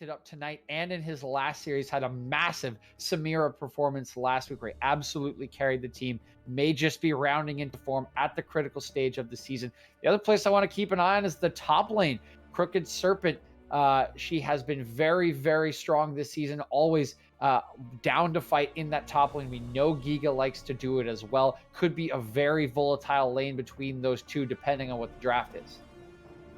it up tonight and in his last series. Had a massive Samira performance last week where he absolutely carried the team. May just be rounding into form at the critical stage of the season. The other place I want to keep an eye on is the top lane. Crooked Serpent. She has been very, very strong this season. Always down to fight in that top lane. We know Giga likes to do it as well. Could be a very volatile lane between those two, depending on what the draft is.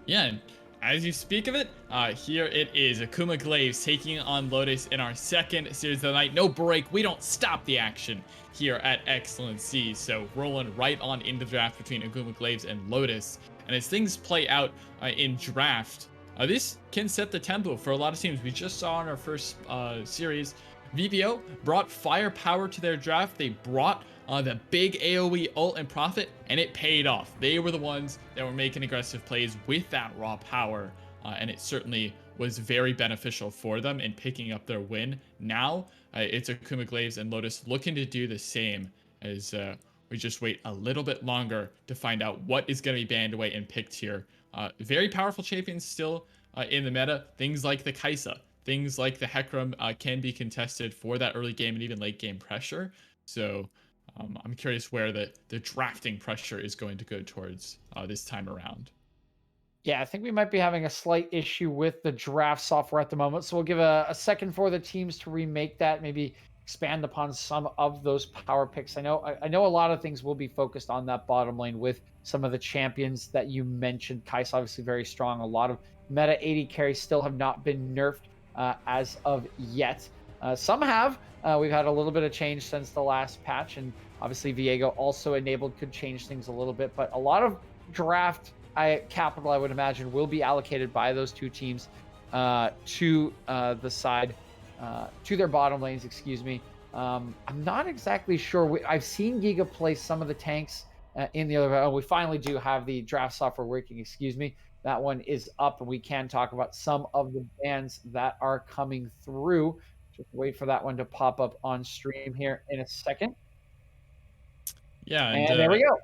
Yeah, and as you speak of it, here it is. Akuma Glaives taking on Lotus in our second series of the night. No break. We don't stop the action here at Excellency. So rolling right on into the draft between Akuma Glaives and Lotus. And as things play out in draft, this can set the tempo for a lot of teams. We just saw in our first series, VPO brought firepower to their draft. They brought the big AoE ult and profit, and it paid off. They were the ones that were making aggressive plays with that raw power, and it certainly was very beneficial for them in picking up their win. Now, it's Akuma Glaives and Lotus looking to do the same as we just wait a little bit longer to find out what is going to be banned away and picked here. Very powerful champions still in the meta. Things like the Kaisa, things like the Hecarim can be contested for that early game and even late game pressure. So I'm curious where the drafting pressure is going to go towards this time around. Yeah, I think we might be having a slight issue with the draft software at the moment. So we'll give a second for the teams to remake that, maybe expand upon some of those power picks. I know a lot of things will be focused on that bottom lane with some of the champions that you mentioned. Kai's obviously very strong. A lot of meta 80 carries still have not been nerfed as of yet. Some have. We've had a little bit of change since the last patch, and obviously Viego also enabled could change things a little bit. But a lot of draft capital, I would imagine, will be allocated by those two teams to the side, to their bottom lanes, excuse me. I'm not exactly sure. I've seen Giga play some of the tanks in the other. Oh, we finally do have the draft software working, excuse me. That one is up, and we can talk about some of the bans that are coming through. Just wait for that one to pop up on stream here in a second. Yeah, and there we go.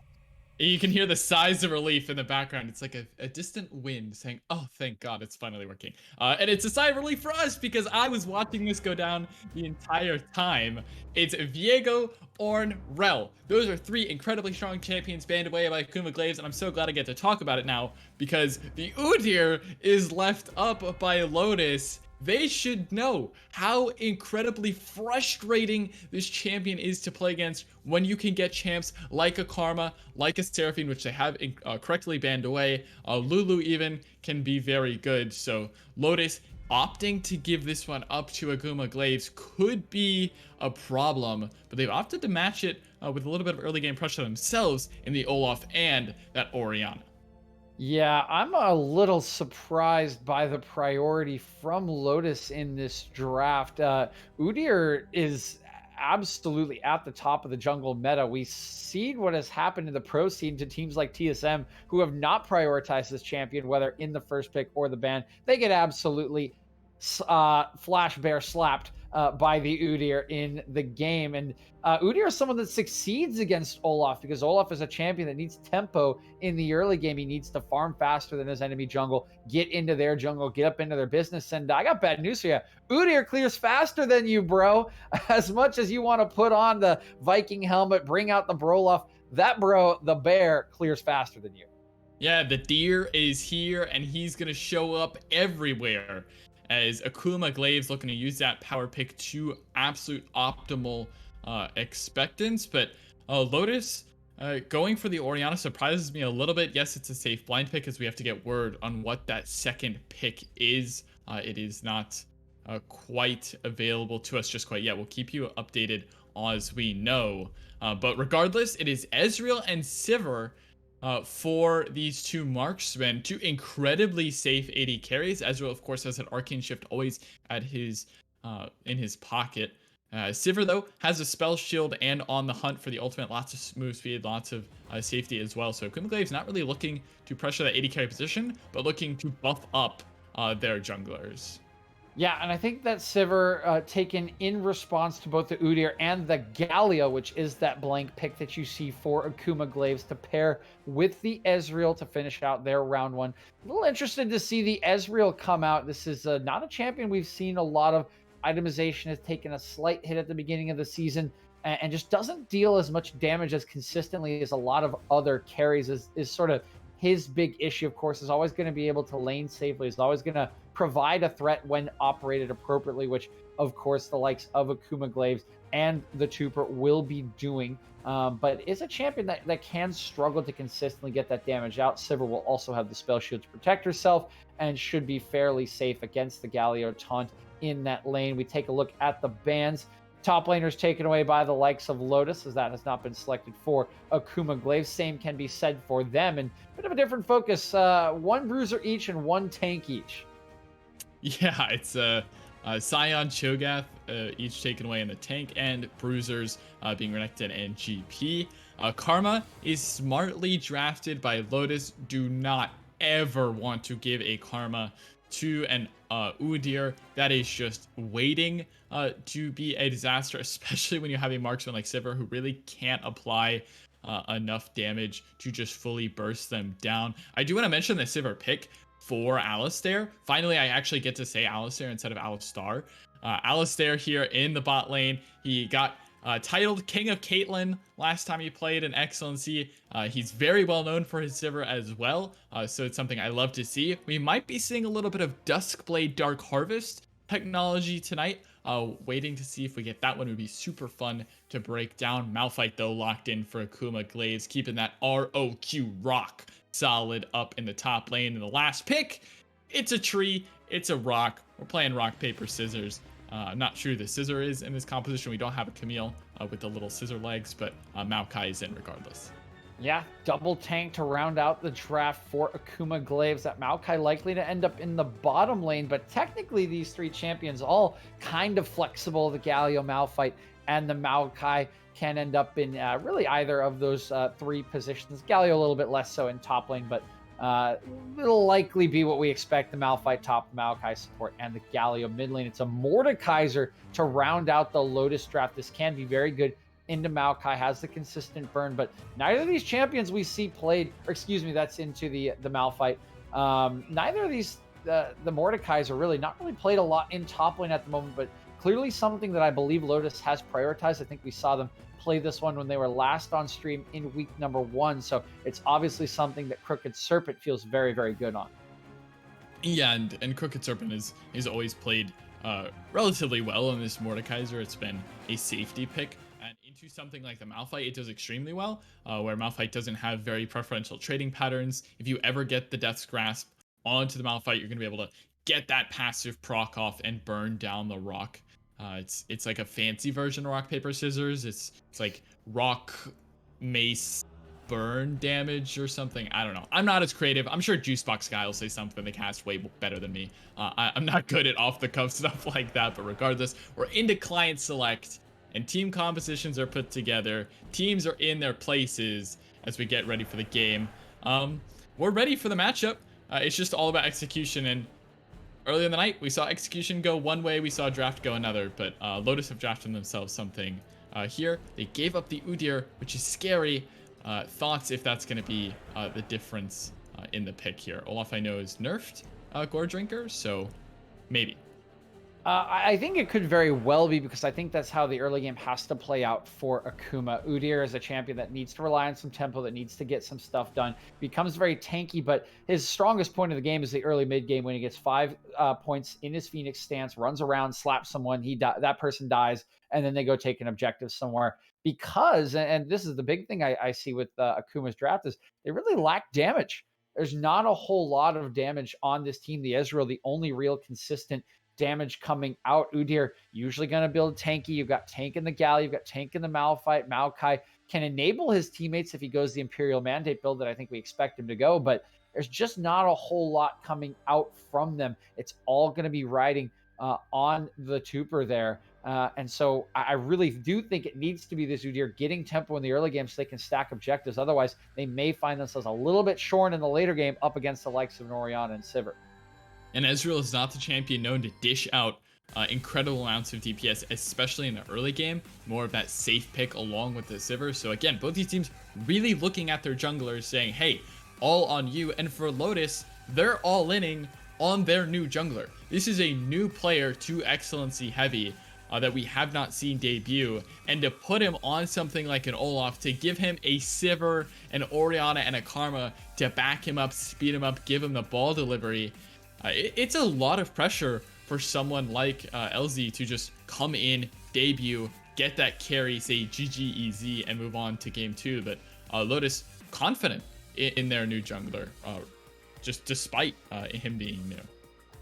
You can hear the sighs of relief in the background. It's like a distant wind saying, "Oh, thank God, it's finally working." And it's a sigh of relief for us because I was watching this go down the entire time. It's Viego, Ornn, Rell. Those are three incredibly strong champions banned away by Akuma Glaives, and I'm so glad I get to talk about it now because the Udyr is left up by Lotus. They should know how incredibly frustrating this champion is to play against when you can get champs like a Karma, like a Seraphine, which they have correctly banned away. Lulu even can be very good. So Lotus opting to give this one up to Akuma Glaives could be a problem, but they've opted to match it with a little bit of early game pressure themselves in the Olaf and that Orianna. Yeah, I'm a little surprised by the priority from Lotus in this draft. Udyr is absolutely at the top of the jungle meta. We've seen what has happened in the pro scene to teams like TSM who have not prioritized this champion, whether in the first pick or the ban. They get absolutely flash bear slapped by the Udyr in the game. And Udyr is someone that succeeds against Olaf because Olaf is a champion that needs tempo in the early game. He needs to farm faster than his enemy jungle, get into their jungle, get up into their business. And I got bad news for you. Udyr clears faster than you, bro. As much as you want to put on the Viking helmet, bring out the Broloff, that bro, the bear, clears faster than you. Yeah, the deer is here, and he's going to show up everywhere. As Akuma Glaives looking to use that power pick to absolute optimal expectance. But Lotus going for the Orianna surprises me a little bit. Yes, it's a safe blind pick as we have to get word on what that second pick is. It is not quite available to us just quite yet. We'll keep you updated as we know. But regardless, it is Ezreal and Sivir for these two marksmen, two incredibly safe AD carries. Ezreal, of course, has an Arcane Shift always at his in his pocket. Sivir, though, has a spell shield and on the hunt for the ultimate. Lots of move speed, lots of safety as well. So Akuma Glaives not really looking to pressure that AD carry position, but looking to buff up their junglers. Yeah, and I think that Sivir, taken in response to both the Udyr and the Galio, which is that blank pick that you see for Akuma Glaives to pair with the Ezreal to finish out their round one. A little interested to see the Ezreal come out. This is not a champion we've seen a lot of. Itemization has taken a slight hit at the beginning of the season and just doesn't deal as much damage as consistently as a lot of other carries. Is sort of his big issue, of course, is always going to be able to lane safely, is always going to provide a threat when operated appropriately, which, of course, the likes of Akuma Glaives and the Trooper will be doing. But is a champion that can struggle to consistently get that damage out. Sivir will also have the spell shield to protect herself and should be fairly safe against the Galio taunt in that lane. We take a look at the bans. Top laners taken away by the likes of Lotus, as that has not been selected for Akuma Glaives. Same can be said for them, and a bit of a different focus. One bruiser each and one tank each. Yeah, it's Scion, Cho'Gath, each taken away in the tank, and Bruisers being renekton and GP. Karma is smartly drafted by Lotus. Do not ever want to give a Karma to an Udyr. That is just waiting to be a disaster, especially when you have a marksman like Sivir who really can't apply enough damage to just fully burst them down. I do want to mention the Sivir pick for Alistair. Finally, I actually get to say Alistair instead of Alistar. Alistair here in the bot lane. He got titled King of Caitlyn last time he played in Excellency. He's very well known for his Sivir as well, so it's something I love to see. We might be seeing a little bit of Duskblade Dark Harvest technology tonight. Waiting to see if we get that one. Would be super fun to break down. Malphite, though, locked in for Akuma Glaives, keeping that ROQ rock solid up in the top lane. And the last pick, it's a tree, it's a rock. We're playing rock, paper, scissors. I'm not sure who the scissor is in this composition. We don't have a Camille with the little scissor legs, but Maokai is in regardless. Yeah, double tank to round out the draft for Akuma Glaives. That Maokai likely to end up in the bottom lane, but technically these three champions all kind of flexible. The Galio, Malphite, and the Maokai can end up in really either of those three positions. Galio a little bit less so in top lane, but it'll likely be what we expect: the Malphite top, Maokai support, and the Galio mid lane. It's a Mordekaiser to round out the Lotus draft. This can be very good into Maokai, has the consistent burn, but neither of these champions we see played, or excuse me, that's into the Malphite. Neither of these, the Mordekaiser really not really played a lot in top lane at the moment, but clearly something that I believe Lotus has prioritized. I think we saw them play this one when they were last on stream in week number 1, so it's obviously something that Crooked Serpent feels very, very good on. Yeah, and Crooked Serpent is always played relatively well in this Mordekaiser. It's been a safety pick. And into something like the Malphite, it does extremely well, where Malphite doesn't have very preferential trading patterns. If you ever get the Death's Grasp onto the Malphite, you're going to be able to get that passive proc off and burn down the rock. It's like a fancy version of rock, paper, scissors. It's like rock, mace, burn damage or something. I don't know. I'm not as creative. I'm sure Juicebox Guy will say something they cast way better than me. I'm not good at off-the-cuff stuff like that, but regardless, we're into client select, and team compositions are put together. Teams are in their places as we get ready for the game. We're ready for the matchup. It's just all about execution, and early in the night, we saw execution go one way, we saw draft go another, but Lotus have drafted themselves something here. They gave up the Udyr, which is scary. Thoughts if that's going to be the difference in the pick here? Olaf, I know, is nerfed Gore Drinker, so maybe. I think it could very well be, because I think that's how the early game has to play out for Akuma. Udyr is a champion that needs to rely on some tempo, that needs to get some stuff done. Becomes very tanky, but his strongest point of the game is the early mid game when he gets 5 points in his Phoenix stance, runs around, slaps someone, that person dies, and then they go take an objective somewhere. Because, and this is the big thing I see with Akuma's draft, is they really lack damage. There's not a whole lot of damage on this team. The Ezreal, the only real consistent damage coming out. Udyr usually going to build tanky. You've got tank in the Gal, you've got tank in the Malphite. Maokai can enable his teammates if he goes the Imperial Mandate build that I think we expect him to go, but there's just not a whole lot coming out from them. It's all going to be riding on the Tuper there. And so I really do think it needs to be this Udyr getting tempo in the early game so they can stack objectives. Otherwise, they may find themselves a little bit shorn in the later game up against the likes of Noriana and Sivir. And Ezreal is not the champion known to dish out incredible amounts of DPS, especially in the early game. More of that safe pick along with the Sivir. So again, both these teams really looking at their junglers saying, hey, all on you. And for Lotus, they're all inning on their new jungler. This is a new player to Excellency Heavy that we have not seen debut. And to put him on something like an Olaf, to give him a Sivir, an Orianna, and a Karma to back him up, speed him up, give him the ball delivery, it's a lot of pressure for someone like LZ to just come in, debut, get that carry, say GG and move on to game 2. But Lotus confident in their new jungler, just despite him being new.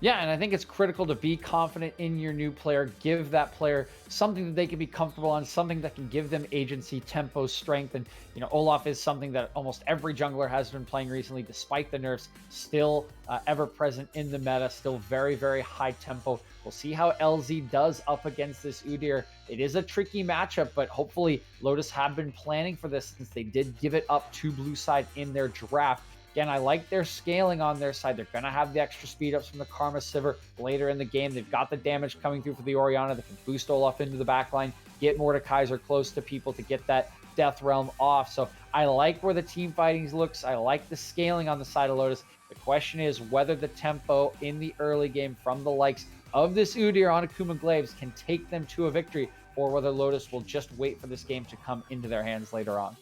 Yeah, and I think it's critical to be confident in your new player. Give that player something that they can be comfortable on, something that can give them agency, tempo, strength. And, Olaf is something that almost every jungler has been playing recently, despite the nerfs, still ever present in the meta, still very, very high tempo. We'll see how LZ does up against this Udyr. It is a tricky matchup, but hopefully Lotus have been planning for this since they did give it up to blue side in their draft. Again, I like their scaling on their side. They're going to have the extra speed ups from the Karma Sivir later in the game. They've got the damage coming through for the Orianna that can boost Olaf into the backline, get Mordekaiser close to people to get that Death Realm off. So I like where the team fighting looks. I like the scaling on the side of Lotus. The question is whether the tempo in the early game from the likes of this Udyr on Akuma Glaives can take them to a victory, or whether Lotus will just wait for this game to come into their hands later on.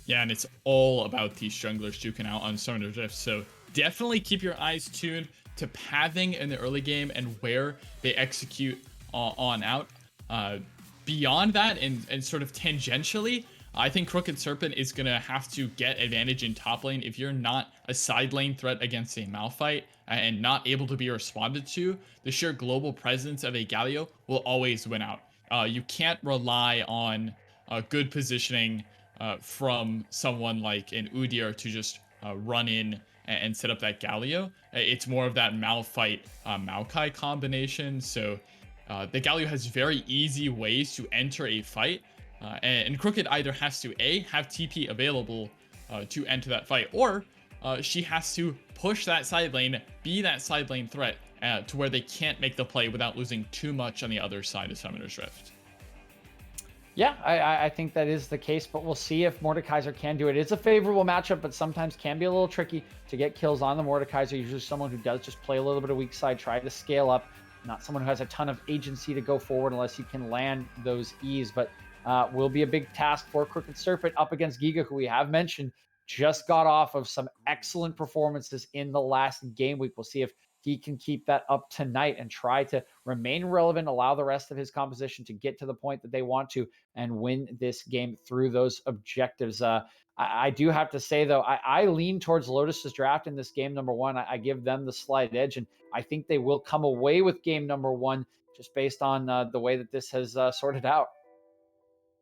Yeah, and it's all about these junglers duking out on Summoner's Rift. So definitely keep your eyes tuned to pathing in the early game and where they execute on out. Beyond that, and sort of tangentially, I think Crooked Serpent is going to have to get advantage in top lane. If you're not a side lane threat against a Malphite and not able to be responded to, the sheer global presence of a Galio will always win out. You can't rely on good positioning from someone like an Udyr to just run in and set up that Galio. It's more of that Malphite Maokai combination. So the Galio has very easy ways to enter a fight, and Crooked either has to A, have TP available to enter that fight, or she has to push that side lane, be that side lane threat to where they can't make the play without losing too much on the other side of Summoner's Rift. Yeah, I think that is the case, but we'll see if Mordekaiser can do it. It's a favorable matchup, but sometimes can be a little tricky to get kills on the Mordekaiser. Usually someone who does just play a little bit of weak side, try to scale up, not someone who has a ton of agency to go forward unless you can land those E's, but will be a big task for Crooked Serpent up against Giga, who we have mentioned just got off of some excellent performances in the last game week. We'll see if he can keep that up tonight and try to remain relevant, allow the rest of his composition to get to the point that they want to, and win this game through those objectives. I do have to say, though, I lean towards Lotus's draft in this game number one. I give them the slight edge, and I think they will come away with game number one just based on the way that this has sorted out.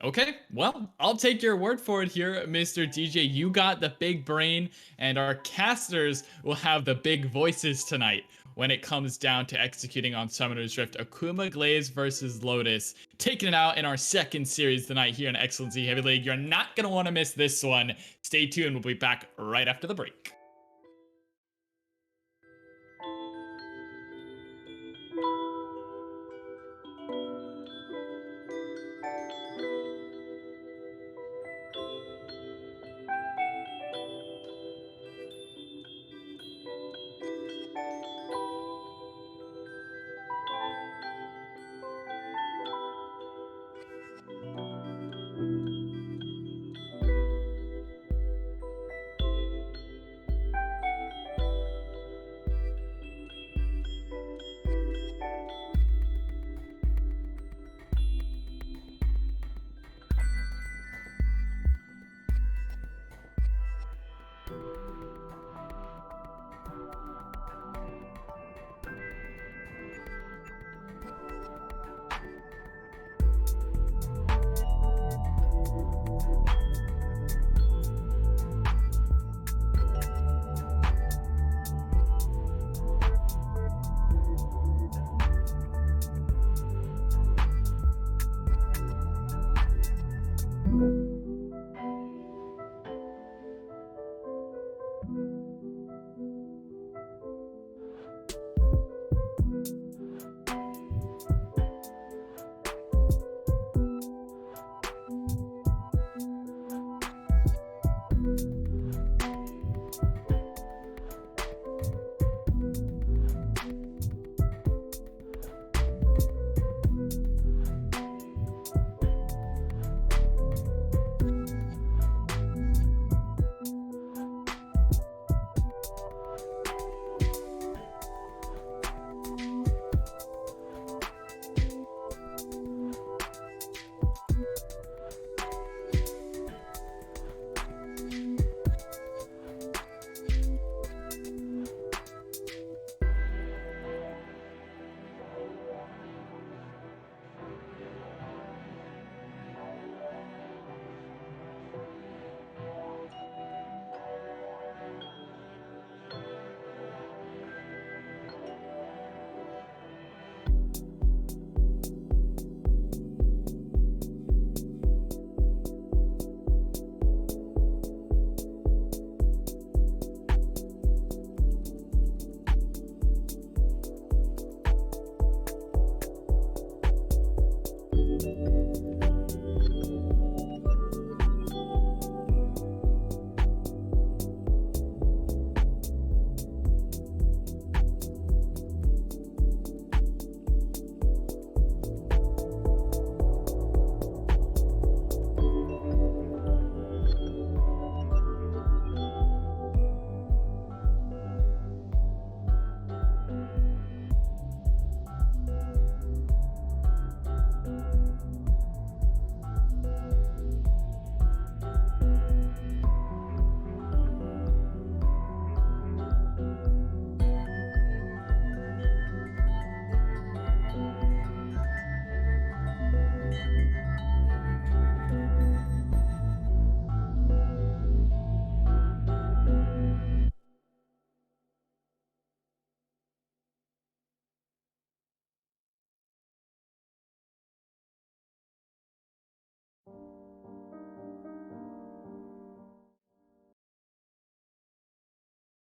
Okay, well, I'll take your word for it here, Mr. DJ. You got the big brain, and our casters will have the big voices tonight when it comes down to executing on Summoner's Rift. Akuma Glaives versus Lotus, taking it out in our second series tonight here in Excellency Heavy League. You're not going to want to miss this one. Stay tuned. We'll be back right after the break.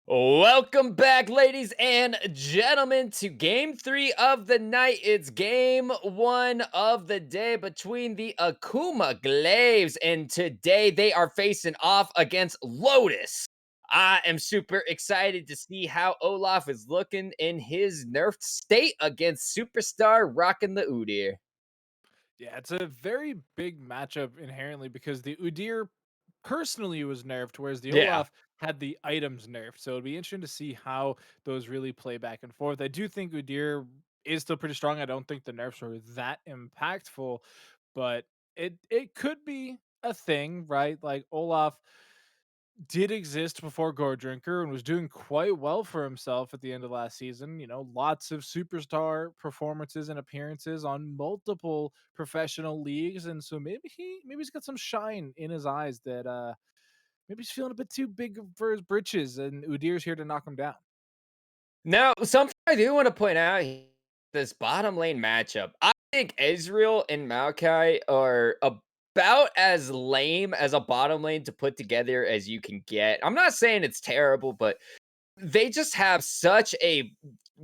Welcome back, ladies and gentlemen, to game three of the night. It's game one of the day between the Akuma Glaives, and today they are facing off against Lotus. I am super excited to see how Olaf is looking in his nerfed state against Superstar rocking the Udyr. Yeah, it's a very big matchup inherently because the Udyr personally was nerfed, whereas the Yeah. Olaf had the items nerfed. So it'd be interesting to see how those really play back and forth. I do think Udyr is still pretty strong. I don't think the nerfs were that impactful, but it could be a thing, right? Like Olaf did exist before Gore Drinker and was doing quite well for himself at the end of last season. You know, lots of superstar performances and appearances on multiple professional leagues, and so maybe he's got some shine in his eyes that maybe he's feeling a bit too big for his britches, and Udyr's here to knock him down. Now, something I do want to point out this bottom lane matchup. I think Ezreal and Maokai are about as lame as a bottom lane to put together as you can get. I'm not saying it's terrible, but they just have such a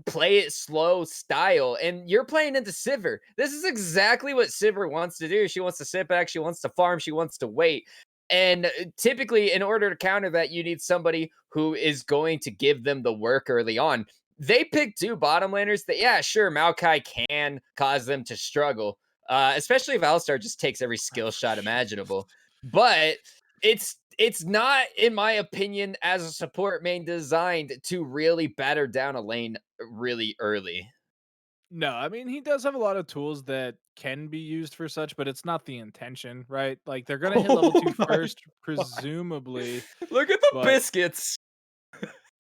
play it slow style, and you're playing into Sivir. This is exactly what Sivir wants to do. She wants to sit back, she wants to farm, she wants to wait. And typically, in order to counter that, you need somebody who is going to give them the work early on. They picked two bottom laners that, yeah, sure, Maokai can cause them to struggle, especially if Alistar just takes every Oh, skill for shot sure. imaginable. But it's not, in my opinion, as a support main designed to really batter down a lane really early. No, I mean he does have a lot of tools that can be used for such, but it's not the intention, right? Like they're gonna hit level Oh two my first, god. presumably, Look at the but biscuits.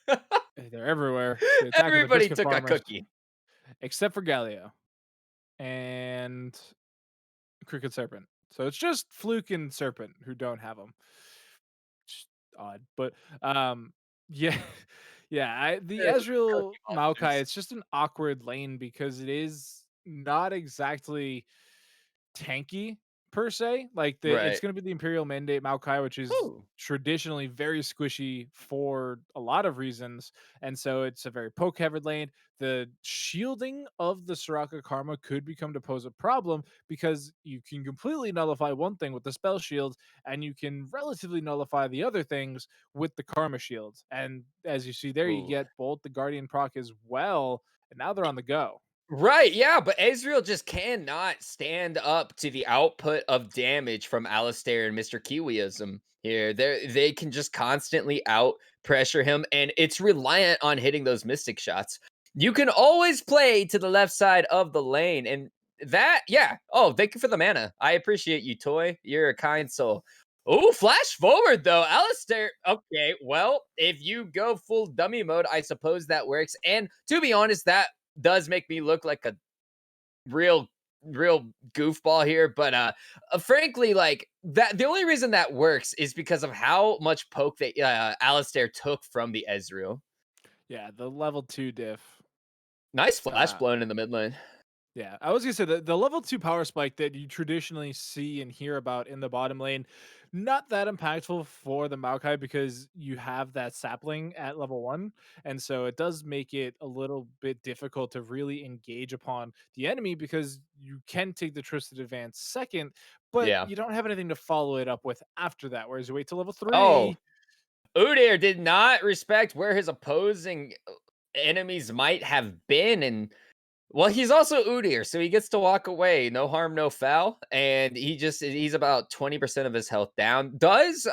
they're everywhere. They're attacking the Everybody biscuit took a farmers, cookie. except for Galio and Crooked Serpent. So it's just Fluke and Serpent who don't have them. Odd, but um, yeah, yeah. The Ezreal Cookie Maokai, monsters. it's just an awkward lane because it is not exactly tanky per se. Like it's Right. going to be the Imperial Mandate Maokai, which is Ooh. traditionally very squishy for a lot of reasons, and so it's a very poke heavy lane. The shielding of the Soraka Karma could become to pose a problem because you can completely nullify one thing with the spell shield, and you can relatively nullify the other things with the Karma shield. And as you see there, you Ooh. get both the Guardian proc as well, and now they're on the go. Right, yeah, but Ezreal just cannot stand up to the output of damage from Alistair and Mr. Kiwiism here. They can just constantly out pressure him, and it's reliant on hitting those mystic shots. You can always play to the left side of the lane, and that, yeah. Oh, thank you for the mana. I appreciate you, Toy. You're a kind soul. Oh, flash forward though, Alistair. Okay, well, if you go full dummy mode, I suppose that works. And to be honest, that does make me look like a real real goofball here, but frankly, like that, the only reason that works is because of how much poke that Alistair took from the Ezreal. Yeah, the level two diff. Nice flash Uh, blown in the mid lane. Yeah, I was gonna say the level two power spike that you traditionally see and hear about in the bottom lane, not that impactful for the Maokai because you have that sapling at level one, and so it does make it a little bit difficult to really engage upon the enemy because you can take the Twisted Advance second, but Yeah. you don't have anything to follow it up with after that. Whereas you wait till level Oh, three. Udyr did not respect where his opposing enemies might have been, and well, he's also Udyr, so he gets to walk away, no harm, no foul, and he's about 20% of his health down. Does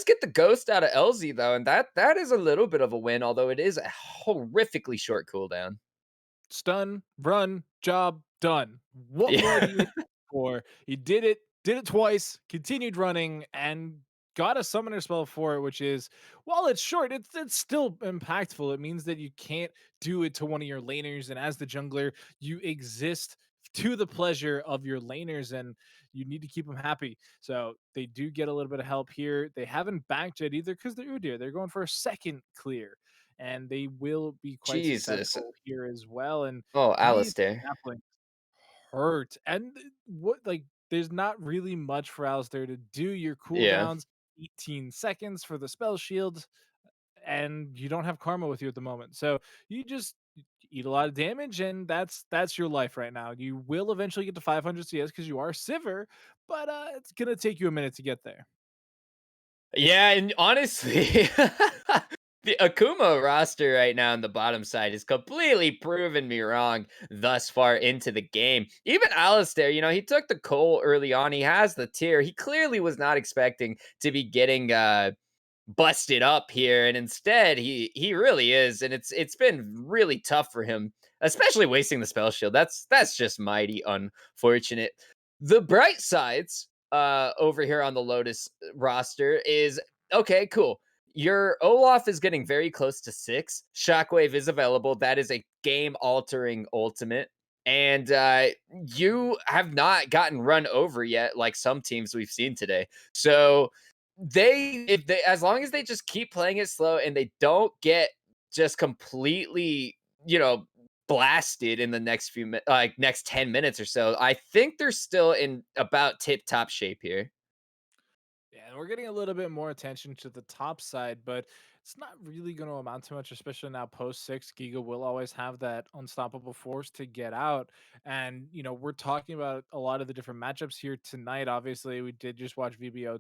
get the ghost out of LZ though, and that is a little bit of a win, although it is a horrifically short cooldown. Stun, run, job done. What more do Yeah. you need for? He did it twice, continued running, and got a summoner spell for it, which is while it's short, it's still impactful. It means that you can't do it to one of your laners, and as the jungler, you exist to the pleasure of your laners, and you need to keep them happy. So they do get a little bit of help here. They haven't backed it either because they're Udyr. They're going for a second clear and they will be quite Jesus. successful here as well. And Oh, these Alistair. saplings hurt. And what like there's not really much for Alistair to do. Your Yeah. cooldowns 18 seconds for the spell shield. and you don't have karma with you at the moment. So you just eat a lot of damage, and that's your life right now. You will eventually get to 500 CS because you are Sivir, but it's gonna take you a minute to get there. Yeah, and honestly, the Akuma roster right now on the bottom side is completely proven me wrong thus far into the game. Even Alistair, he took the coal early on. He has the tier. He clearly was not expecting to be getting busted up here, and instead he really is, and it's been really tough for him, especially wasting the spell shield. That's just mighty unfortunate. The bright sides over here on the Lotus roster is okay, cool. Your Olaf is getting very close to 6. Shockwave is available. That is a game altering ultimate. And you have not gotten run over yet, like some teams we've seen today. So if they as long as they just keep playing it slow and they don't get just completely, blasted in the next next 10 minutes or so, I think they're still in about tip top shape here. Yeah, and we're getting a little bit more attention to the top side, but it's not really going to amount to much, especially now post 6. Giga will always have that unstoppable force to get out. And, we're talking about a lot of the different matchups here tonight. Obviously, we did just watch VBO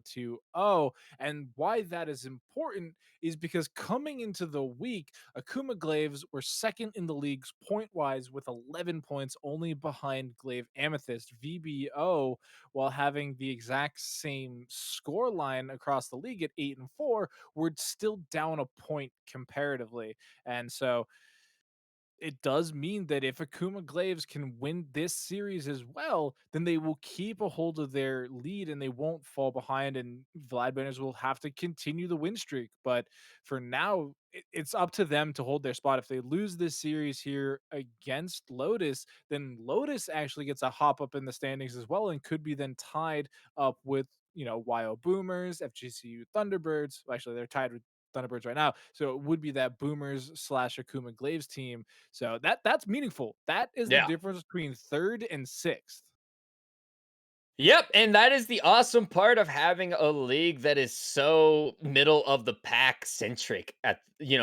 2-0. And why that is important is because coming into the week, Akuma Glaives were second in the leagues point wise with 11 points, only behind Glaive Amethyst. VBO, while having the exact same score line across the league at 8-4, we're still down a point comparatively. And so it does mean that if Akuma Glaives can win this series as well, then they will keep a hold of their lead and they won't fall behind. And Vlad Banners will have to continue the win streak. But for now, it's up to them to hold their spot. If they lose this series here against Lotus, then Lotus actually gets a hop up in the standings as well and could be then tied up with, YO Boomers, FGCU Thunderbirds. Well, actually, they're tied with Thunderbirds right now. So it would be that Boomers slash Akuma Glaives team. So that's meaningful. That is the Yeah. difference between third and sixth. Yep, and that is the awesome part of having a league that is so middle of the pack centric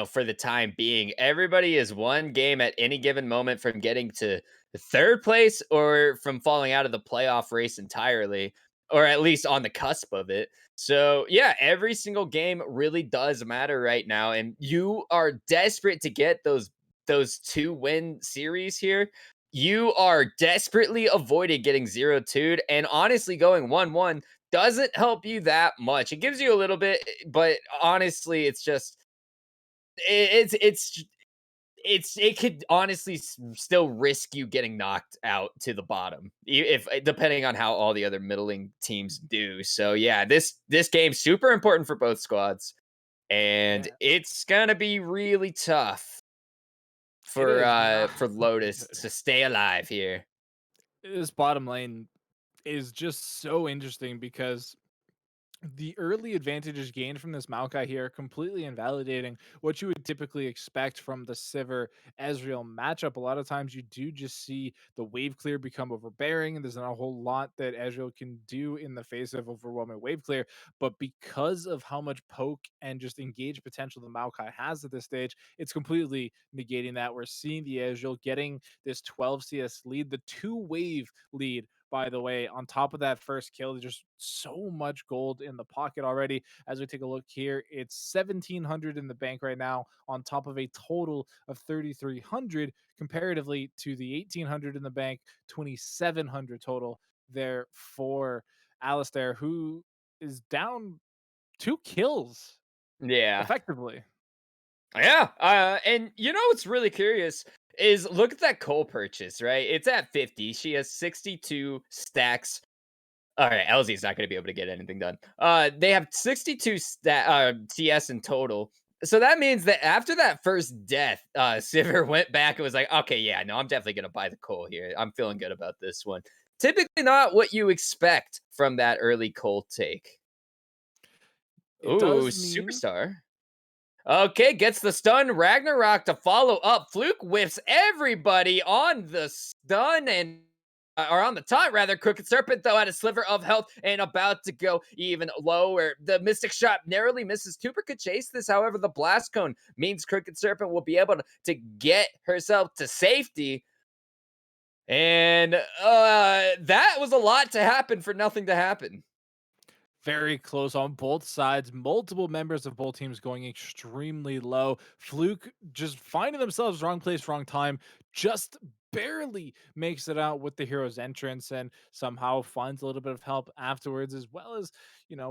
for the time being. Everybody is one game at any given moment from getting to third place or from falling out of the playoff race entirely, or at least on the cusp of it. So, yeah, every single game really does matter right now, and you are desperate to get those 2-win series here. You are desperately avoiding getting 0-2'd, and honestly, going 1-1 doesn't help you that much. It gives you a little bit, but honestly, it's just it could honestly still risk you getting knocked out to the bottom, if depending on how all the other middling teams do. So yeah, this game's super important for both squads, and Yeah, it's gonna be really tough it is not for looking Lotus good. to stay alive here. This bottom lane is just so interesting because the early advantages gained from this Maokai here are completely invalidating what you would typically expect from the Sivir Ezreal matchup. A lot of times you do just see the wave clear become overbearing, and there's not a whole lot that Ezreal can do in the face of overwhelming wave clear. But because of how much poke and just engage potential the Maokai has at this stage, it's completely negating that. We're seeing the Ezreal getting this 12 CS lead, the 2-wave lead, by the way, on top of that first kill. There's just so much gold in the pocket already. As we take a look here, it's 1,700 in the bank right now, on top of a total of 3,300, comparatively to the 1,800 in the bank, 2,700 total there for Alistair, who is down 2 kills Yeah. effectively. Yeah, and what's really curious is look at that coal purchase, right? It's at 50. She has 62 stacks. All right, LZ's not going to be able to get anything done. They have 62 CS in total. So that means that after that first death, Sivir went back and was like, okay, yeah, no, I'm definitely going to buy the coal here. I'm feeling good about this one. Typically not what you expect from that early coal take. It Ooh, does mean superstar. Okay, gets the stun. Ragnarok to follow up. Fluke whiffs everybody on the stun, and or on the taunt rather. Crooked Serpent, though, had a sliver of health and about to go even lower. The Mystic Shot narrowly misses. Cooper could chase this, however, the Blast Cone means Crooked Serpent will be able to get herself to safety. And that was a lot to happen for nothing to happen. Very close on both sides. Multiple members of both teams going extremely low. Fluke just finding themselves wrong place, wrong time, just barely makes it out with the hero's entrance and somehow finds a little bit of help afterwards, as well as,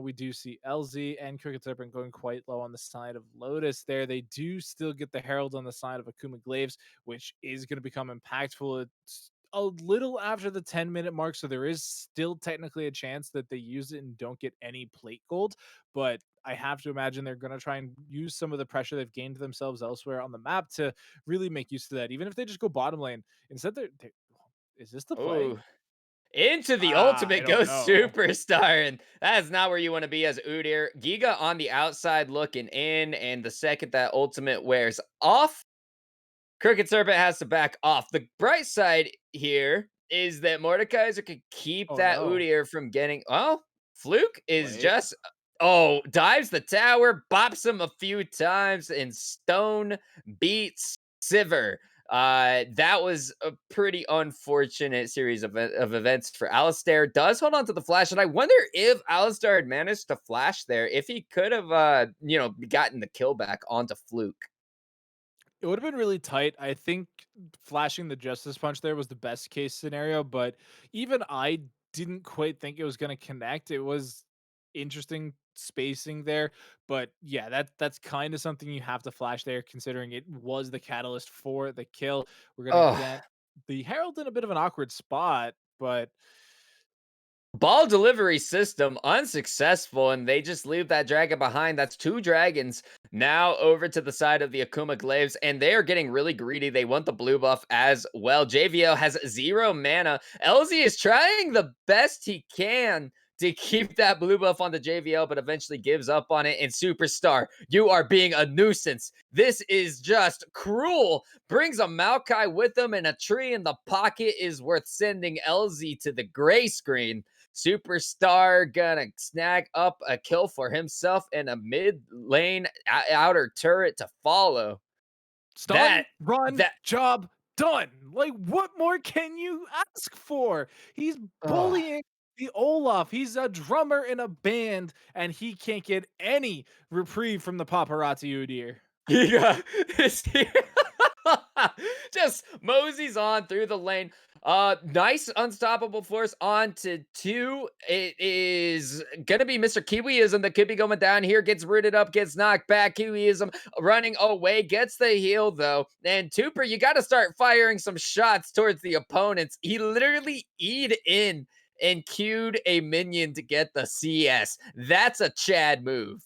we do see LZ and Cricket Serpent going quite low on the side of Lotus there. They do still get the Herald on the side of Akuma Glaives, which is going to become impactful. It's a little after the 10-minute mark, so there is still technically a chance that they use it and don't get any plate gold. But I have to imagine they're going to try and use some of the pressure they've gained themselves elsewhere on the map to really make use of that. Even if they just go bottom lane, instead is this the play? Oh, into the I ultimate don't goes know. Superstar, and that is not where you want to be as Udyr. Giga on the outside looking in, and the second that ultimate wears off, Crooked Serpent has to back off. The bright side here is that Mordekaiser could keep Oh that no. Udyr from getting. Well, Fluke is Wait. just. Oh, dives the tower, bops him a few times, and Stone beats Sivir. That was a pretty unfortunate series of events for Alistair. Does hold on to the flash, and I wonder if Alistair had managed to flash there, if he could have, gotten the kill back onto Fluke. It would have been really tight. I think flashing the Justice Punch there was the best case scenario, but even I didn't quite think it was going to connect. It was interesting spacing there, but yeah, that's kind of something you have to flash there, considering it was the catalyst for the kill. We're gonna Oh, get the Herald in a bit of an awkward spot, but ball delivery system unsuccessful, and they just leave that dragon behind. That's two dragons now over to the side of the Akuma Glaives, and they are getting really greedy. They want the blue buff as well. JVL has 0 mana. LZ is trying the best he can to keep that blue buff on the JVL, but eventually gives up on it. And Superstar, you are being a nuisance. This is just cruel. Brings a Maokai with him, and a tree in the pocket is worth sending LZ to the gray screen. Superstar gonna snag up a kill for himself and a mid lane outer turret to follow. That stun, run, that job done. Like, what more can you ask for? He's oh. bullying the Olaf. He's a drummer in a band, and he can't get any reprieve from the paparazzi Udyr. Giga is here. Just moseys on through the lane. Nice unstoppable force on to 2. It is gonna be Mr. Kiwiism that could be going down here. Gets rooted up, gets knocked back. Kiwiism running away, gets the heal though. And Tooper, you gotta start firing some shots towards the opponents. He literally E'd in and queued a minion to get the CS. That's a Chad move.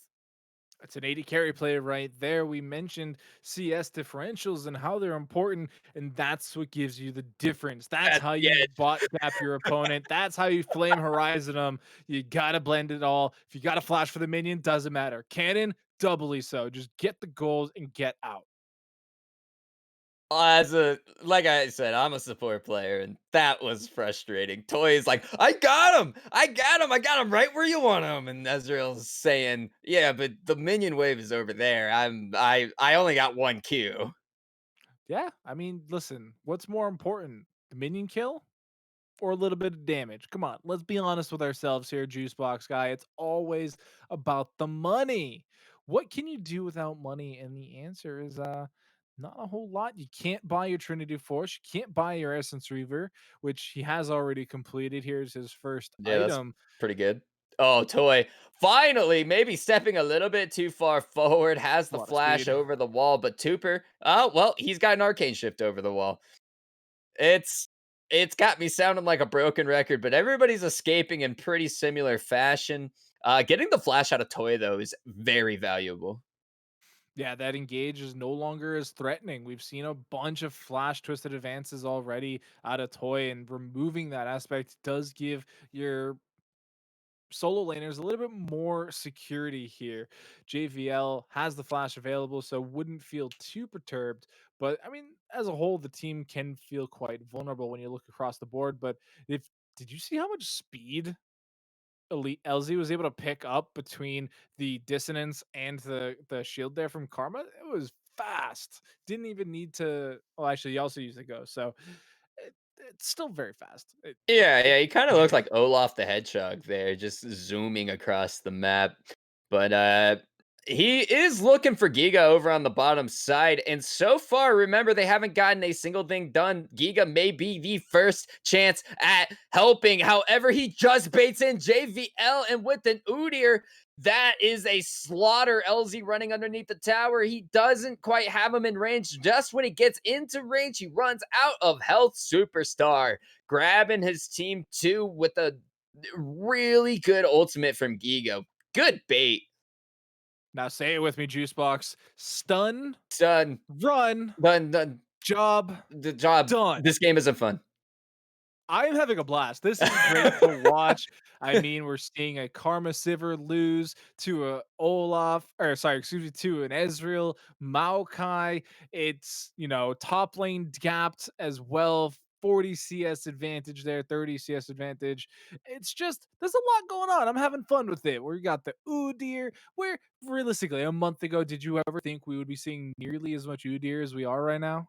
It's an 80 carry play right there. We mentioned CS differentials and how they're important, and that's what gives you the difference. That's At how the you edge. bot gap your opponent. That's how you flame horizon them. You gotta blend it all. If you gotta flash for the minion, doesn't matter. Cannon, doubly so. Just get the goals and get out. Like I said, I'm a support player, and that was frustrating. Toy is like, I got him, I got him right where you want him, and Ezreal's saying, yeah, but the minion wave is over there. I only got 1 Q. Yeah, I mean, listen, what's more important, the minion kill or a little bit of damage? Come on, let's be honest with ourselves here, Juice Box guy. It's always about the money. What can you do without money? And the answer is not a whole lot. You can't buy your Trinity Force, you can't buy your Essence Reaver, which he has already completed. Here's his first Yeah, that's item. pretty good. Oh, Toy finally maybe stepping a little bit too far forward, has A the lot of flash speed. over the wall, but Tooper, oh well, he's got an arcane shift over the wall. It's it's got me sounding like a broken record, but everybody's escaping in pretty similar fashion. Getting the flash out of Toy though is very valuable. Yeah, that engage is no longer as threatening. We've seen a bunch of flash twisted advances already out of Toy, and removing that aspect does give your solo laners a little bit more security here. JVL has the flash available, so wouldn't feel too perturbed. But I mean, as a whole, the team can feel quite vulnerable when you look across the board. But if did you see how much speed Elite LZ was able to pick up between the dissonance and the shield there from Karma? It was fast. Didn't even need to. Well, actually, he also used the go, so it's still very fast. Yeah, It yeah, he kind of looks enjoyable. like Olaf the Hedgehog there, just zooming across the map. But he is looking for Giga over on the bottom side, and so far, remember they haven't gotten a single thing done. Giga may be the first chance at helping. However, he just baits in JVL, and with an Udyr, that is a slaughter. LZ running underneath the tower. He doesn't quite have him in range. Just when he gets into range, he runs out of health. Superstar grabbing his team too with a really good ultimate from Giga. Good bait. Now say it with me, Juicebox. Stun, Done. run, Done. job, The job. done. This game isn't fun. I am having a blast. This is great to watch. I mean, we're seeing a Karma Sivir lose to a Olaf, or sorry, excuse me, to an Ezreal, Maokai. It's, top lane gapped as well. 40 CS advantage there, 30 CS advantage. It's just, there's a lot going on. I'm having fun with it. We got the Udyr. Where realistically, a month ago, did you ever think we would be seeing nearly as much Udyr as we are right now?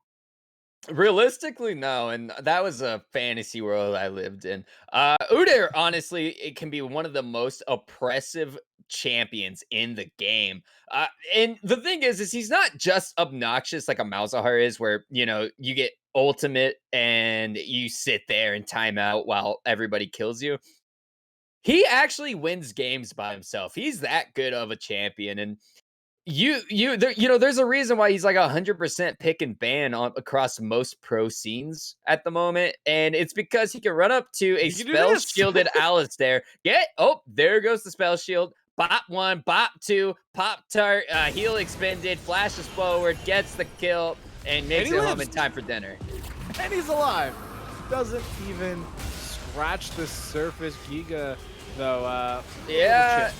Realistically, no, and that was a fantasy world I lived in. Udyr, honestly, it can be one of the most oppressive champions in the game. And the thing is he's not just obnoxious like a Malzahar is, where you get ultimate and you sit there and time out while everybody kills you. He actually wins games by himself. He's that good of a champion, and there's a reason why he's like 100% pick and ban on across most pro scenes at the moment, and it's because he can run up to a You can do spell this. shielded Alistair. There goes the spell shield. Bop one, bop two, pop tart, heal expended, flashes forward, gets the kill, and makes he it home lives. in time for dinner. And he's alive. Doesn't even scratch the surface. Giga, though. Yeah.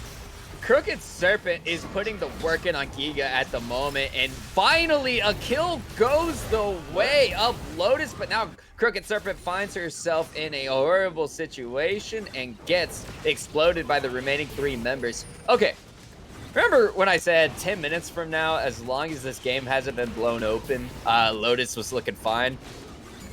Crooked Serpent is putting the work in on Giga at the moment, and finally a kill goes the way of Lotus, but now Crooked Serpent finds herself in a horrible situation and gets exploded by the remaining 3 members. Okay, remember when I said 10 minutes from now, as long as this game hasn't been blown open, Lotus was looking fine?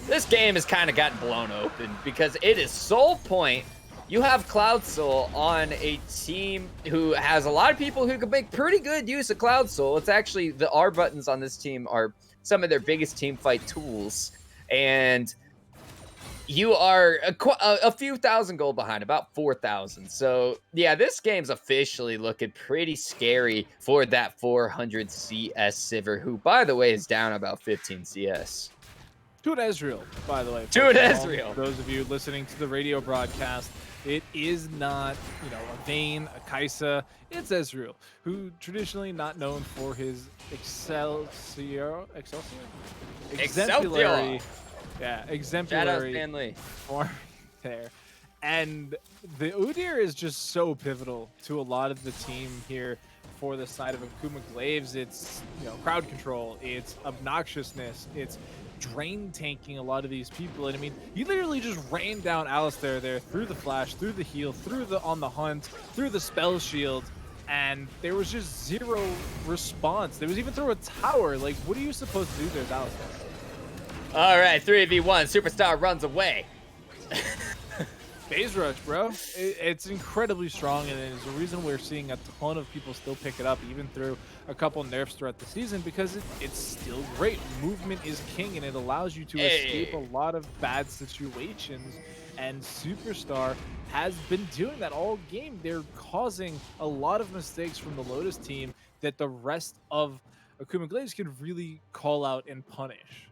This game has kind of gotten blown open because it is Soul Point. You have Cloud Soul on a team who has a lot of people who can make pretty good use of Cloud Soul. It's actually, the R buttons on this team are some of their biggest team fight tools. And you are a few thousand gold behind, about 4,000. So yeah, this game's officially looking pretty scary for that 400 CS Sivir, who, by the way, is down about 15 CS. To an Ezreal, by the way. To an folks, Ezreal. Those of you listening to the radio broadcast, it is not, a Vayne, a Kaisa. It's Ezreal, who traditionally not known for his exemplary, Shout out exemplary Stanley. form there. And the Udyr is just so pivotal to a lot of the team here for the side of Akuma Glaives. It's, crowd control, it's obnoxiousness, it's drain tanking a lot of these people. And I mean, he literally just ran down Alistair there through the flash, through the heal, through the on the hunt, through the spell shield, and there was just zero response. There was even through a tower. Like, what are you supposed to do there, Alistair? All right, 3v1. Superstar runs away. Phase rush, bro. It's incredibly strong, and it is the reason we're seeing a ton of people still pick it up, even through a couple nerfs throughout the season, because it's still great. Movement is king, and it allows you to escape a lot of bad situations, and Superstar has been doing that all game. They're causing a lot of mistakes from the Lotus team that the rest of Akuma Glaives can really call out and punish.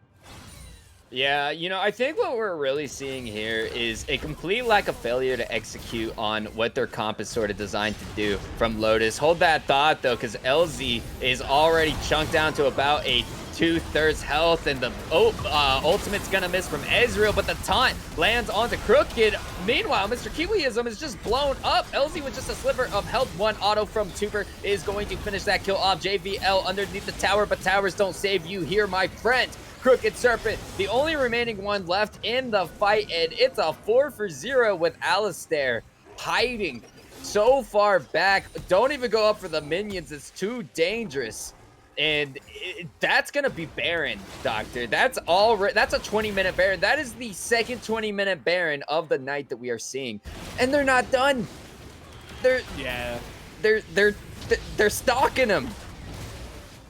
Yeah, I think what we're really seeing here is a complete lack of failure to execute on what their comp is sort of designed to do from Lotus. Hold that thought, though, because LZ is already chunked down to about a 2/3 health, and the ultimate's gonna miss from Ezreal, but the taunt lands onto Crooked. Meanwhile, Mr. Kiwiism is just blown up. LZ with just a sliver of health. One auto from Tuber is going to finish that kill off. JVL underneath the tower, but towers don't save you here, my friend. Crooked Serpent, the only remaining one left in the fight, and it's a 4-for-0 with Alistair hiding so far back. Don't even go up for the minions. It's too dangerous. And that's going to be Baron, Doctor. That's a 20-minute Baron. That is the second 20-minute Baron of the night that we are seeing. And they're not done. They're stalking him.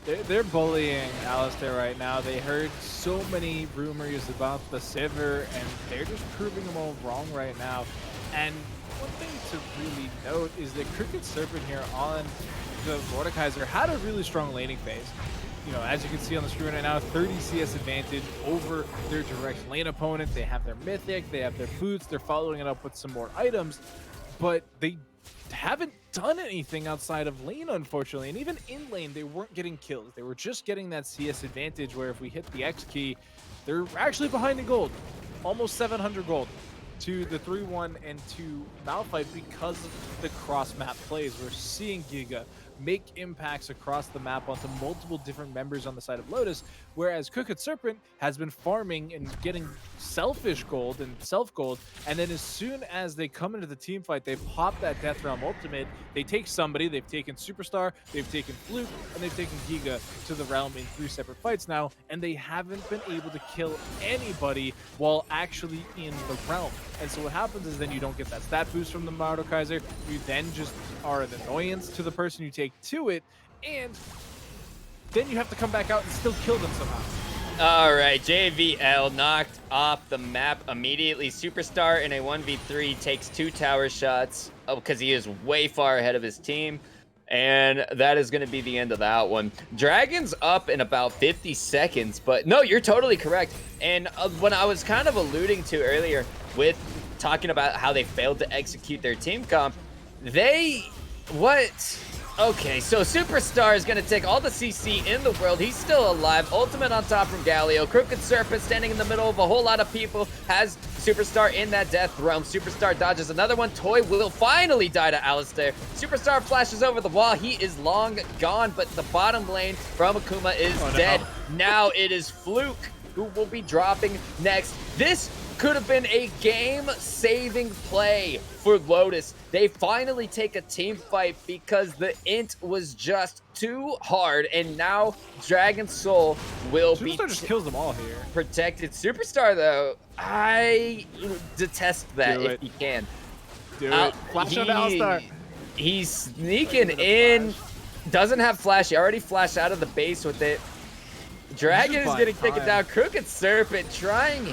They're bullying Alistair right now. They heard so many rumors about the Sivir, and they're just proving them all wrong right now. And one thing to really note is that Crooked Serpent here on the Mordekaiser had a really strong laning phase. You know, as you can see on the screen right now, 30 CS advantage over their direct lane opponent. They have their Mythic, they have their boots, they're following it up with some more items, but they haven't done anything outside of lane, unfortunately. And even in lane, they weren't getting kills. They were just getting that CS advantage where if we hit the X key, they're actually behind in gold. Almost 700 gold to the 3-1 and 2 Malphite because of the cross-map plays. We're seeing Giga make impacts across the map onto multiple different members on the side of Lotus, whereas Crooked Serpent has been farming and getting selfish gold and self-gold, and then as soon as they come into the team fight, they pop that Death Realm ultimate, they take somebody, they've taken Superstar, they've taken Fluke, and they've taken Giga to the realm in 3 separate fights now, and they haven't been able to kill anybody while actually in the realm. And so what happens is then you don't get that stat boost from the Mordekaiser, you then just are an annoyance to the person you take to it, and then you have to come back out and still kill them somehow. All right, JVL knocked off the map immediately. Superstar in a 1v3 takes 2 tower shots because he is way far ahead of his team. And that is going to be the end of that one. Dragon's up in about 50 seconds, but no, you're totally correct. And when I was kind of alluding to earlier with talking about how they failed to execute their team comp, Okay, so Superstar is going to take all the CC in the world. He's still alive. Ultimate on top from Galio. Crooked Serpent standing in the middle of a whole lot of people. Has Superstar in that death realm. Superstar dodges another one. Toy will finally die to Alistair. Superstar flashes over the wall. He is long gone, but the bottom lane from Akuma is dead. Now it is Fluke who will be dropping next. This could have been a game-saving play for Lotus. They finally take a team fight because the int was just too hard, and now Dragon Soul will Superstar just kills them all here. Protected. Superstar, though, I detest that if he can. Do it. Flash on Alistar. He's sneaking in. Doesn't have flash. He already flashed out of the base with it. Dragon is getting taken down. Crooked Serpent trying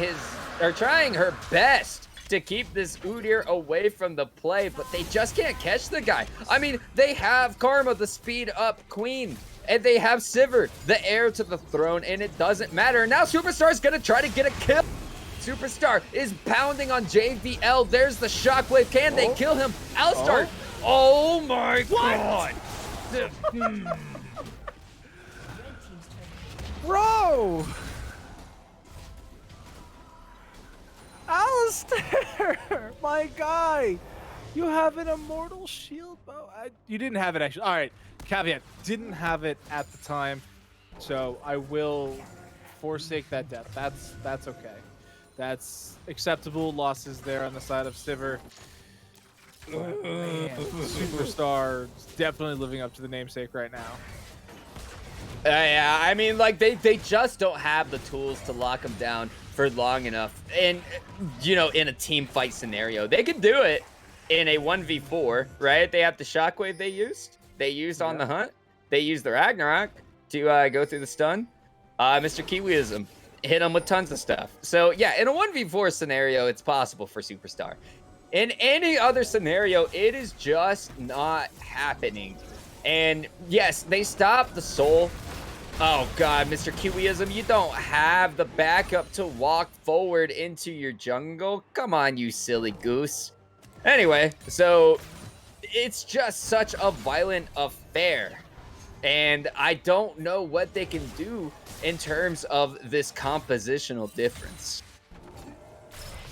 her best to keep this Udyr away from the play, but they just can't catch the guy. I mean, they have Karma, the speed up queen, and they have Sivir, the heir to the throne, and it doesn't matter. Now Superstar is gonna try to get a kill. Superstar is pounding on JVL. There's the shockwave. Can they kill him? Alistar. Oh my god. Bro! Alistair! My guy! You have an immortal shield bow. You didn't have it actually. Alright, caveat. Didn't have it at the time. So I will forsake that death. That's okay. That's acceptable losses there on the side of Sivir. Oh, man. Superstar is definitely living up to the namesake right now. Yeah, I mean, like, they just don't have the tools to lock him down for long enough. And, you know, in a team fight scenario, they could do it in a 1v4, right? They have the shockwave they used on the hunt. They used the Ragnarok to go through the stun. Mr. Kiwiism hit him with tons of stuff. So, yeah, in a 1v4 scenario, it's possible for Superstar. In any other scenario, it is just not happening. And yes, they stopped the soul. Oh god, Mr. Kiwiism, you don't have the backup to walk forward into your jungle. Come on, you silly goose. Anyway, so it's just such a violent affair And I don't know what they can do in terms of this compositional difference.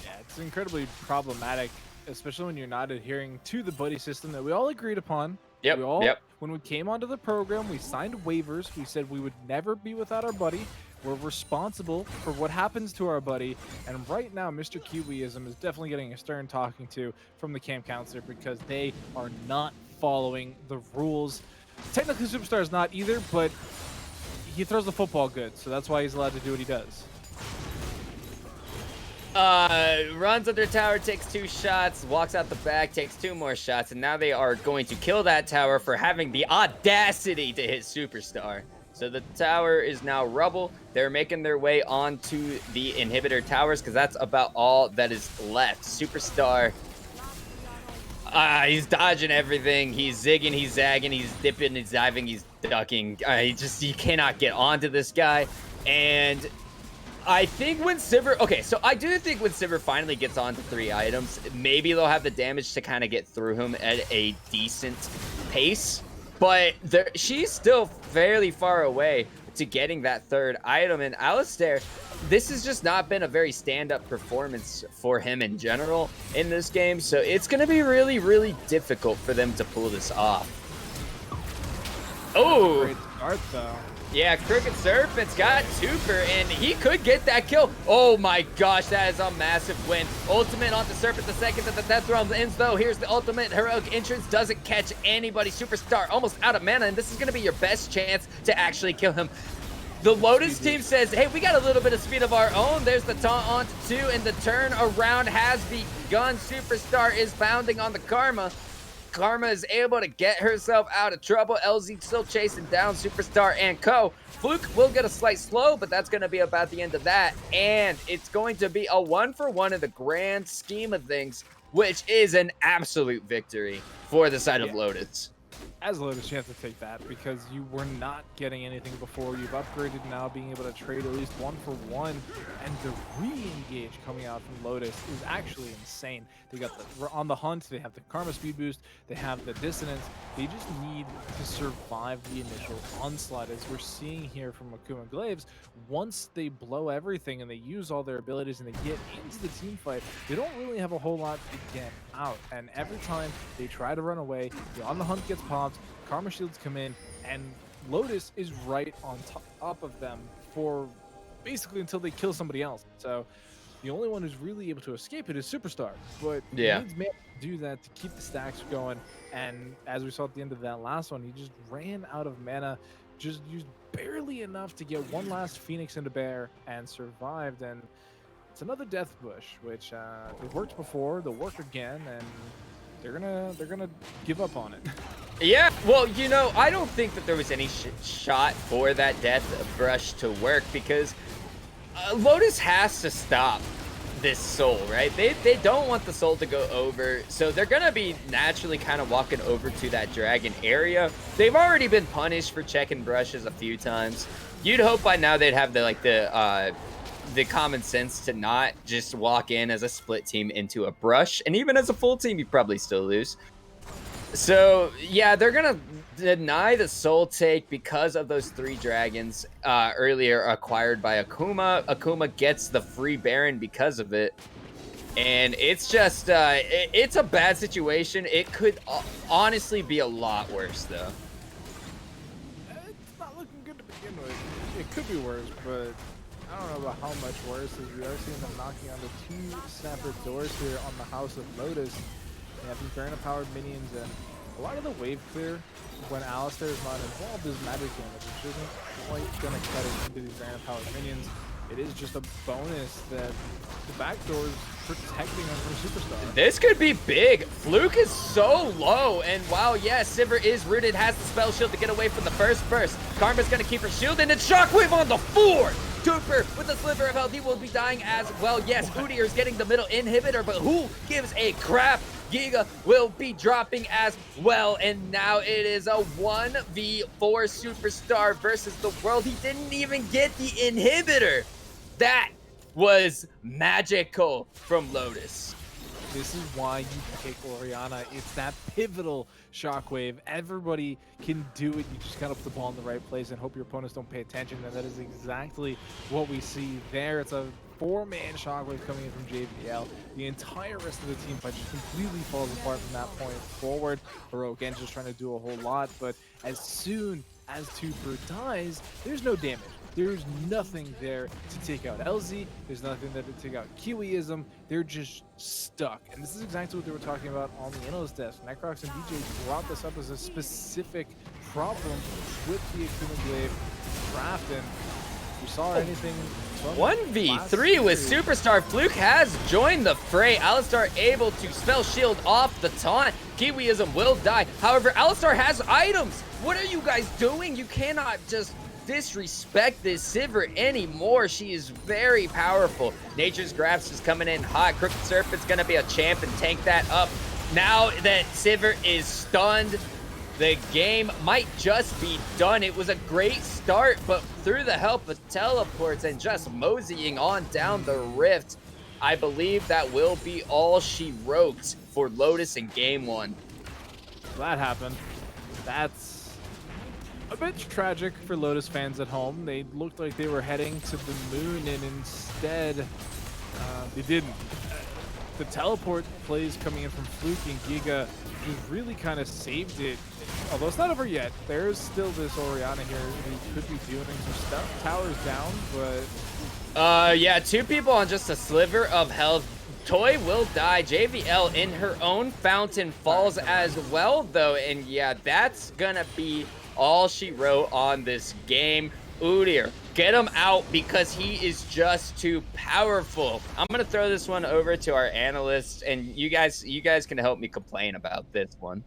Yeah, it's incredibly problematic, especially when you're not adhering to the buddy system that we all agreed upon. Yep, We all, yep. when we came onto the program, we signed waivers. We said we would never be without our buddy. We're responsible for what happens to our buddy. And right now, Mr. Kiwiism is definitely getting a stern talking to from the camp counselor because they are not following the rules. Technically, Superstar is not either, but he throws the football good, so that's why he's allowed to do what he does. Runs under tower, takes 2 shots, walks out the back, takes 2 more shots, and now they are going to kill that tower for having the audacity to hit Superstar. So the tower is now rubble. They're making their way onto the inhibitor towers because that's about all that is left. Superstar, he's dodging everything. He's zigging, he's zagging, he's dipping, he's diving, he's ducking. You cannot get onto this guy. And I think when Sivir, okay, so I do think when Sivir finally gets onto 3 items, maybe they'll have the damage to kind of get through him at a decent pace. But she's still fairly far away to getting that 3rd item. And Alistair, this has just not been a very stand-up performance for him in general in this game. So it's going to be really, really difficult for them to pull this off. Oh! Great start, though. Yeah, Crooked Serpent's got Super, and he could get that kill. Oh my gosh, that is a massive win. Ultimate on the Serpent the second that the Death Realm ends, though. Here's the ultimate. Heroic Entrance doesn't catch anybody. Superstar almost out of mana, and this is going to be your best chance to actually kill him. The Lotus team says, hey, we got a little bit of speed of our own. There's the taunt on to 2, and the turn around has begun. Superstar is bounding on the Karma. Karma is able to get herself out of trouble. LZ still chasing down Superstar and co. Fluke will get a slight slow, but that's going to be about the end of that. And it's going to be a 1-for-1 in the grand scheme of things, which is an absolute victory for the side of Lotus. As Lotus, you have to take that because you were not getting anything before. You've upgraded now, being able to trade at least 1-for-1, and the re-engage coming out from Lotus is actually insane. They got the on the hunt, they have the Karma speed boost, they have the dissonance. They just need to survive the initial onslaught, as we're seeing here from Akuma Glaives. Once they blow everything and they use all their abilities and they get into the team fight, they don't really have a whole lot to get out. And every time they try to run away, the on the hunt gets popped, Karma shields come in, and Lotus is right on top of them for basically until they kill somebody else. So the only one who's really able to escape it is Superstar, but he needs mana to do that to keep the stacks going. And as we saw at the end of that last one, he just ran out of mana, just used barely enough to get one last Phoenix into Bear and survived. And it's another Death Bush, which it worked before, they'll work again, and they're gonna give up on it. Yeah, well, you know, I don't think that there was any shot for that Death Brush to work because Lotus has to stop this soul, right? They don't want the soul to go over, so they're gonna be naturally kind of walking over to that dragon area. They've already been punished for checking brushes a few times. You'd hope by now they'd have the common sense to not just walk in as a split team into a brush, and even as a full team, you probably still lose. So yeah, they're gonna deny the soul take because of those 3 dragons earlier acquired by Akuma. Akuma gets the free Baron because of it, and it's just it's a bad situation. It could honestly be a lot worse though. It's not looking good to begin with. It could be worse, but I don't know about how much worse, as we are seeing them knocking on the 2 separate doors here on the House of Lotus. They have these Baron-powered minions, and a lot of the wave clear when Alistair is not involved is magic damage, which isn't quite going to cut it into these Baron-powered minions. It is just a bonus that the back door is protecting him from Superstar. This could be big. Fluke is so low, and while yes, Sivir is rooted, has the spell shield to get away from the first burst. Karma's going to keep her shield, and it's Shockwave on the 4! Cooper with a sliver of health, he will be dying as well. Yes, Udyr is getting the middle inhibitor, but who gives a crap? Giga will be dropping as well, and now it is a 1v4 Superstar versus the world. He didn't even get the inhibitor. That was magical from Lotus. this is why you pick Orianna. It's that pivotal shockwave. Everybody can do it. You just gotta put the ball in the right place and hope your opponents don't pay attention. And that is exactly what we see there. It's a 4-man shockwave coming in from JVL. The entire rest of the team fight just completely falls apart from that point forward. Heroic End just trying to do a whole lot, but as soon as Tuber dies, there's no damage. There's nothing there to take out LZ. There's nothing there to take out Kiwiism. They're just stuck. And this is exactly what they were talking about on the analyst desk. Necrox and DJ brought this up as a specific problem with the Akuma Glaive draft. And we saw anything. 1v3 with Superstar. Fluke has joined the fray. Alistar able to spell shield off the taunt. Kiwiism will die. However, Alistar has items. What are you guys doing? You cannot just disrespect this Sivir anymore. She is very powerful. Nature's Grasp is coming in hot. Crooked Serpent's gonna be a champ and tank that up. Now that Sivir is stunned, the game might just be done. It was a great start, but through the help of teleports and just moseying on down the rift, I believe that will be all she wrote for Lotus in game 1. That happened. That's a bit tragic for Lotus fans at home. They looked like they were heading to the moon, and instead, they didn't. The teleport plays coming in from Fluke and Giga just really kind of saved it. Although it's not over yet. There's still this Orianna here who could be doing some stuff. Tower's down, but... yeah, 2 people on just a sliver of health. Toy will die. JVL in her own fountain falls as well, though. And yeah, that's gonna be all she wrote on this game. Udyr, get him out because he is just too powerful. I'm gonna throw this one over to our analysts, and you guys can help me complain about this one.